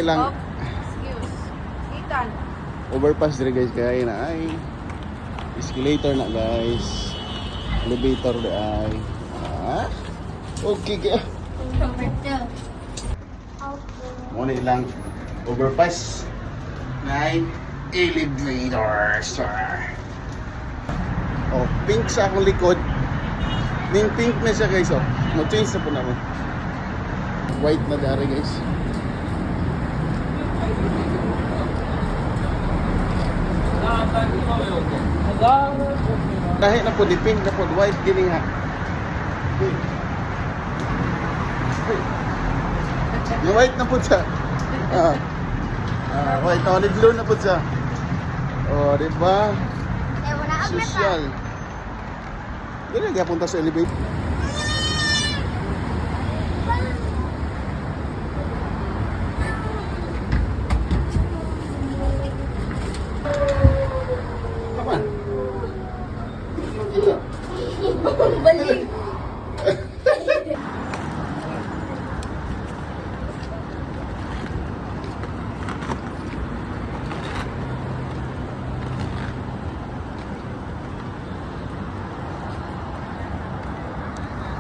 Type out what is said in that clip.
Lang Excuse. Ikan. overpass dire guys kaya na ay escalator na guys. Elevator di ay. Ah? Okay kaya. Muna lang overpass na elevator sir. Oh, pink sa akong likod. Ning pink na siya guys oh. Mo-change na po naman. White na dari guys. Kahit na po di pink na po white gini ha. Pink. Yung white na po siya. White olive blue na po siya. Oh, di ba? Social. Dili nga punta sa elevator. Kapan? Balik.